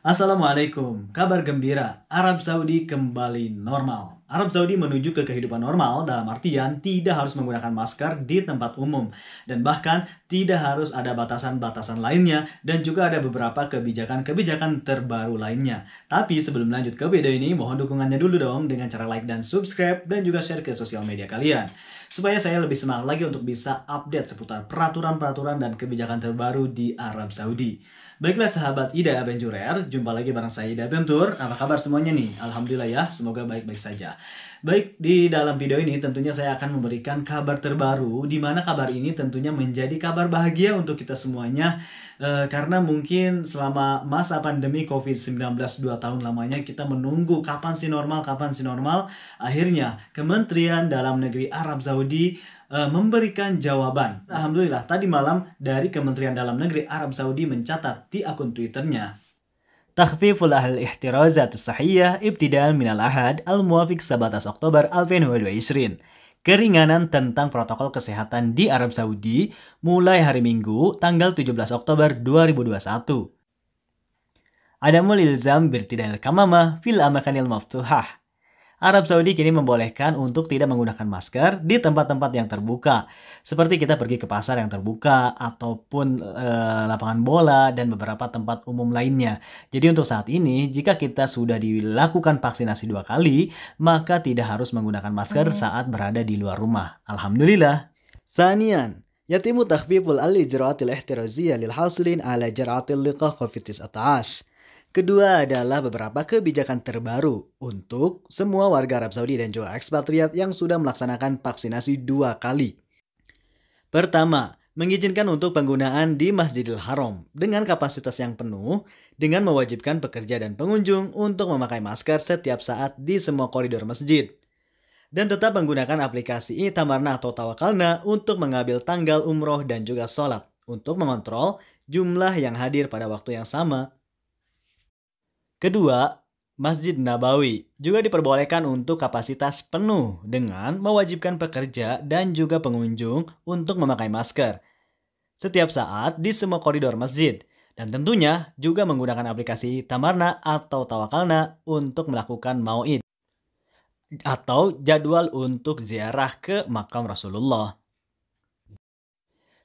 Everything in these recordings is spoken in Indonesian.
Assalamualaikum, kabar gembira, Arab Saudi kembali normal. Arab Saudi menuju ke kehidupan normal dalam artian tidak harus menggunakan masker di tempat umum. Dan bahkan tidak harus ada batasan-batasan lainnya dan juga ada beberapa kebijakan-kebijakan terbaru lainnya. Tapi sebelum lanjut ke video ini, mohon dukungannya dulu dong dengan cara like dan subscribe dan juga share ke sosial media kalian. Supaya saya lebih semangat lagi untuk bisa update seputar peraturan-peraturan dan kebijakan terbaru di Arab Saudi. Baiklah sahabat Ida Aventurer, jumpa lagi bareng saya Ida Adventure. Apa kabar semuanya nih? Alhamdulillah ya, semoga baik-baik saja. Baik, di dalam video ini tentunya saya akan memberikan kabar terbaru, di mana kabar ini tentunya menjadi kabar bahagia untuk kita semuanya. Karena mungkin selama masa pandemi COVID-19 2 tahun lamanya kita menunggu kapan sih normal. Akhirnya Kementerian Dalam Negeri Arab Saudi memberikan jawaban. Alhamdulillah, tadi malam dari Kementerian Dalam Negeri Arab Saudi mencatat di akun Twitternya. تخفيف الاحترازات الصحية ابتداء من الأحد الموافق 17 Oktober 2022. Keringanan tentang protokol kesehatan di Arab Saudi mulai hari Minggu tanggal 17 Oktober 2021. Adamul ilzam birtidal kamamah fil amakanil maftuhah. Arab Saudi kini membolehkan untuk tidak menggunakan masker di tempat-tempat yang terbuka, seperti kita pergi ke pasar yang terbuka, ataupun lapangan bola, dan beberapa tempat umum lainnya. Jadi untuk saat ini, jika kita sudah dilakukan vaksinasi 2 kali, maka tidak harus menggunakan masker saat berada di luar rumah. Alhamdulillah. ثانيا يتم تخفيف الإجراءات الاحترازية للحاصلين على جرعة اللقاح COVID-19. Kedua adalah beberapa kebijakan terbaru untuk semua warga Arab Saudi dan juga ekspatriat yang sudah melaksanakan vaksinasi 2 kali. Pertama, mengizinkan untuk penggunaan di Masjidil Haram dengan kapasitas yang penuh dengan mewajibkan pekerja dan pengunjung untuk memakai masker setiap saat di semua koridor masjid. Dan tetap menggunakan aplikasi Tamarna atau Tawakalna untuk mengambil tanggal umroh dan juga sholat untuk mengontrol jumlah yang hadir pada waktu yang sama. Kedua, Masjid Nabawi juga diperbolehkan untuk kapasitas penuh dengan mewajibkan pekerja dan juga pengunjung untuk memakai masker setiap saat di semua koridor masjid. Dan tentunya juga menggunakan aplikasi Tamarna atau Tawakalna untuk melakukan mau'id atau jadwal untuk ziarah ke makam Rasulullah.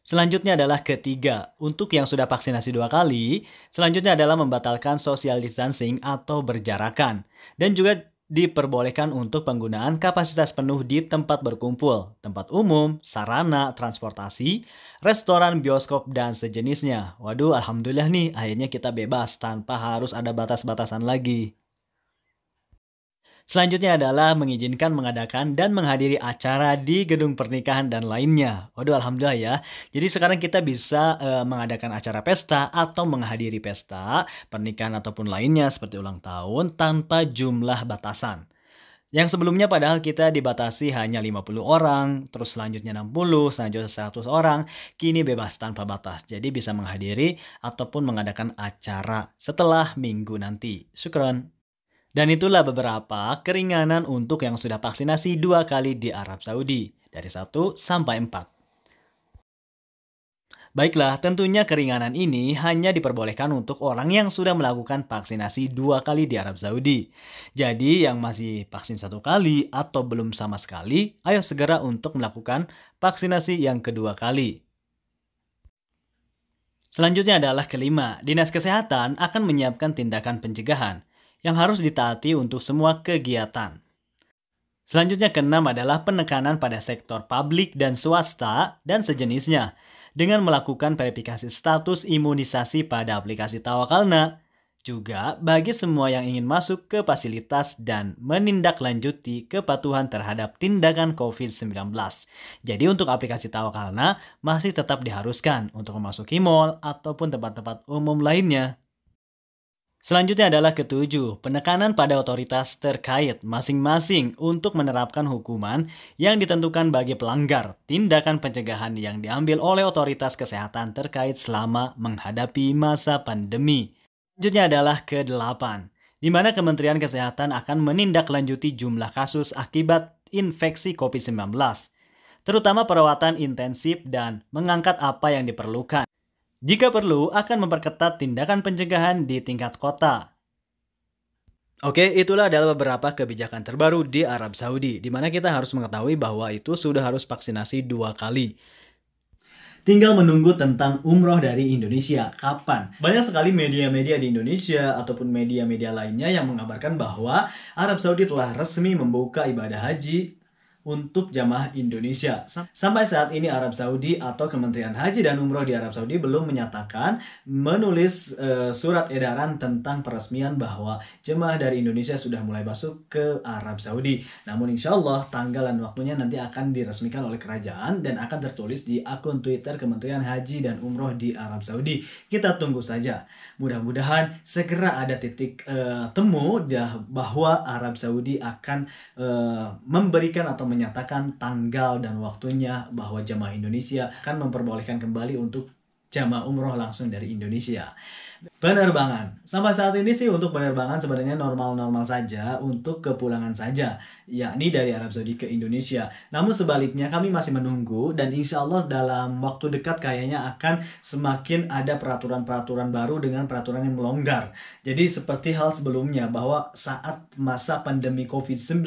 Selanjutnya adalah ketiga, untuk yang sudah vaksinasi 2 kali, selanjutnya adalah membatalkan social distancing atau berjarakan. Dan juga diperbolehkan untuk penggunaan kapasitas penuh di tempat berkumpul, tempat umum, sarana, transportasi, restoran, bioskop, dan sejenisnya. Waduh, alhamdulillah nih, akhirnya kita bebas tanpa harus ada batas-batasan lagi. Selanjutnya adalah mengizinkan mengadakan dan menghadiri acara di gedung pernikahan dan lainnya. Waduh, alhamdulillah ya. Jadi sekarang kita bisa mengadakan acara pesta atau menghadiri pesta, pernikahan ataupun lainnya seperti ulang tahun tanpa jumlah batasan. Yang sebelumnya padahal kita dibatasi hanya 50 orang, terus selanjutnya 60, selanjutnya 100 orang, kini bebas tanpa batas. Jadi bisa menghadiri ataupun mengadakan acara setelah minggu nanti. Syukron. Dan itulah beberapa keringanan untuk yang sudah vaksinasi 2 kali di Arab Saudi, dari 1 sampai 4. Baiklah, tentunya keringanan ini hanya diperbolehkan untuk orang yang sudah melakukan vaksinasi 2 kali di Arab Saudi. Jadi yang masih vaksin 1 kali atau belum sama sekali, ayo segera untuk melakukan vaksinasi yang kedua kali. Selanjutnya adalah kelima, Dinas Kesehatan akan menyiapkan tindakan pencegahan yang harus ditaati untuk semua kegiatan. Selanjutnya keenam adalah penekanan pada sektor publik dan swasta dan sejenisnya dengan melakukan verifikasi status imunisasi pada aplikasi Tawakalna. Juga bagi semua yang ingin masuk ke fasilitas dan menindaklanjuti kepatuhan terhadap tindakan COVID-19. Jadi untuk aplikasi Tawakalna masih tetap diharuskan untuk memasuki mal ataupun tempat-tempat umum lainnya. Selanjutnya adalah ketujuh, penekanan pada otoritas terkait masing-masing untuk menerapkan hukuman yang ditentukan bagi pelanggar tindakan pencegahan yang diambil oleh otoritas kesehatan terkait selama menghadapi masa pandemi. Selanjutnya adalah ke-8, di mana Kementerian Kesehatan akan menindaklanjuti jumlah kasus akibat infeksi COVID-19, terutama perawatan intensif dan mengangkat apa yang diperlukan. Jika perlu, akan memperketat tindakan pencegahan di tingkat kota. Oke, itulah adalah beberapa kebijakan terbaru di Arab Saudi, di mana kita harus mengetahui bahwa itu sudah harus vaksinasi 2 kali. Tinggal menunggu tentang umroh dari Indonesia. Kapan? Banyak sekali media-media di Indonesia ataupun media-media lainnya yang mengabarkan bahwa Arab Saudi telah resmi membuka ibadah haji untuk jamaah Indonesia. Sampai saat ini Arab Saudi atau Kementerian Haji dan Umroh di Arab Saudi belum menyatakan menulis surat edaran tentang peresmian bahwa jemaah dari Indonesia sudah mulai masuk ke Arab Saudi. Namun insya Allah tanggal dan waktunya nanti akan diresmikan oleh kerajaan dan akan tertulis di akun Twitter Kementerian Haji dan Umroh di Arab Saudi. Kita tunggu saja. Mudah-mudahan segera ada titik temu bahwa Arab Saudi akan memberikan atau menyatakan tanggal dan waktunya bahwa jamaah Indonesia akan memperbolehkan kembali untuk jamaah umroh langsung dari Indonesia. Penerbangan. Sampai saat ini sih untuk penerbangan sebenarnya normal-normal saja untuk kepulangan saja, yakni dari Arab Saudi ke Indonesia. Namun sebaliknya kami masih menunggu dan insya Allah dalam waktu dekat kayaknya akan semakin ada peraturan-peraturan baru dengan peraturan yang melonggar. Jadi seperti hal sebelumnya bahwa saat masa pandemi COVID-19,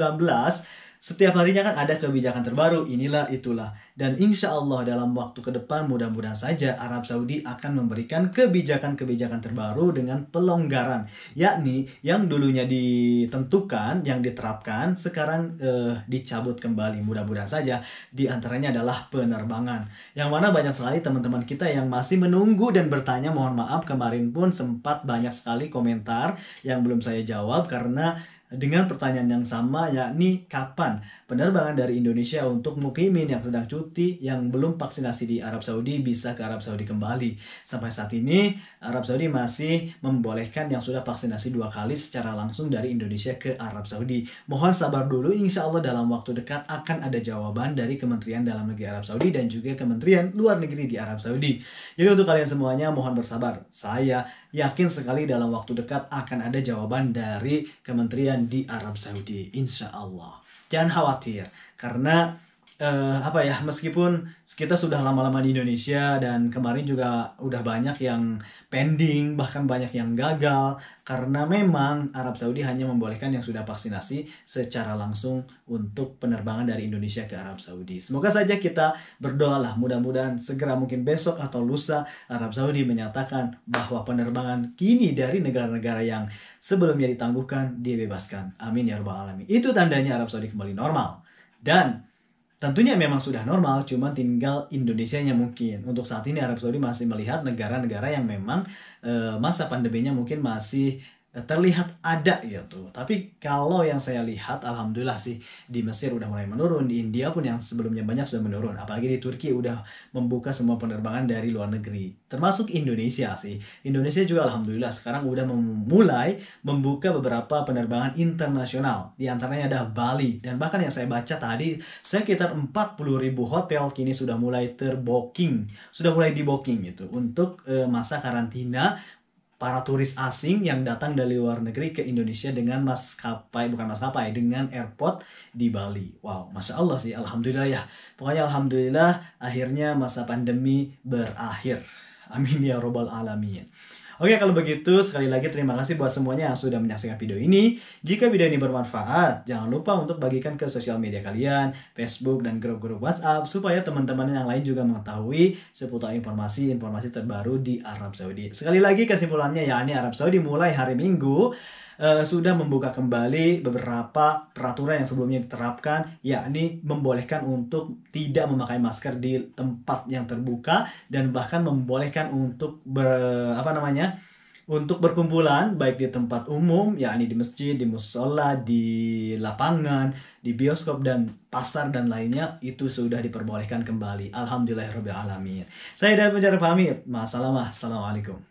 setiap harinya kan ada kebijakan terbaru, inilah itulah. Dan insya Allah dalam waktu ke depan mudah-mudahan saja Arab Saudi akan memberikan kebijakan-kebijakan terbaru dengan pelonggaran. Yakni yang dulunya ditentukan, yang diterapkan, sekarang dicabut kembali. Mudah-mudahan saja di antaranya adalah penerbangan. Yang mana banyak sekali teman-teman kita yang masih menunggu dan bertanya, mohon maaf kemarin pun sempat banyak sekali komentar yang belum saya jawab karena dengan pertanyaan yang sama, yakni kapan penerbangan dari Indonesia untuk mukimin yang sedang cuti yang belum vaksinasi di Arab Saudi bisa ke Arab Saudi kembali. Sampai saat ini Arab Saudi masih membolehkan yang sudah vaksinasi 2 kali secara langsung dari Indonesia ke Arab Saudi. Mohon sabar dulu, insya Allah dalam waktu dekat akan ada jawaban dari Kementerian Dalam Negeri Arab Saudi dan juga Kementerian Luar Negeri di Arab Saudi. Jadi untuk kalian semuanya mohon bersabar. Saya yakin sekali dalam waktu dekat akan ada jawaban dari Kementerian di Arab Saudi, insya Allah. Jangan khawatir, karena meskipun kita sudah lama-lama di Indonesia dan kemarin juga udah banyak yang pending, bahkan banyak yang gagal, karena memang Arab Saudi hanya membolehkan yang sudah vaksinasi secara langsung untuk penerbangan dari Indonesia ke Arab Saudi. Semoga saja kita berdoalah, mudah-mudahan segera mungkin besok atau lusa Arab Saudi menyatakan bahwa penerbangan kini dari negara-negara yang sebelumnya ditangguhkan dibebaskan. Amin ya rabbal alamin. Itu tandanya Arab Saudi kembali normal. Dan tentunya memang sudah normal, cuma tinggal Indonesianya mungkin. Untuk saat ini Arab Saudi masih melihat negara-negara yang memang masa pandeminya mungkin masih terlihat ada gitu. Tapi kalau yang saya lihat, alhamdulillah sih di Mesir udah mulai menurun, di India pun yang sebelumnya banyak sudah menurun. Apalagi di Turki udah membuka semua penerbangan dari luar negeri, termasuk Indonesia sih. Indonesia juga alhamdulillah sekarang udah mulai membuka beberapa penerbangan internasional. Di antaranya ada Bali, dan bahkan yang saya baca tadi sekitar 40.000 hotel kini sudah mulai sudah mulai di-booking gitu untuk masa karantina para turis asing yang datang dari luar negeri ke Indonesia dengan dengan airport di Bali. Wow, Masya Allah sih, alhamdulillah ya. Pokoknya alhamdulillah akhirnya masa pandemi berakhir. Amin ya robbal alamin. Oke, kalau begitu sekali lagi terima kasih buat semuanya yang sudah menyaksikan video ini. Jika video ini bermanfaat, jangan lupa untuk bagikan ke sosial media kalian, Facebook dan grup-grup WhatsApp, supaya teman-teman yang lain juga mengetahui seputar informasi-informasi terbaru di Arab Saudi. Sekali lagi kesimpulannya, yakni Arab Saudi mulai hari Minggu sudah membuka kembali beberapa peraturan yang sebelumnya diterapkan, yakni membolehkan untuk tidak memakai masker di tempat yang terbuka dan bahkan membolehkan untuk untuk berkumpulan baik di tempat umum, yakni di masjid, di musola, di lapangan, di bioskop dan pasar dan lainnya, itu sudah diperbolehkan kembali. Alhamdulillahirabbil alamin. Saya dari Penjara pamit. Assalamualaikum.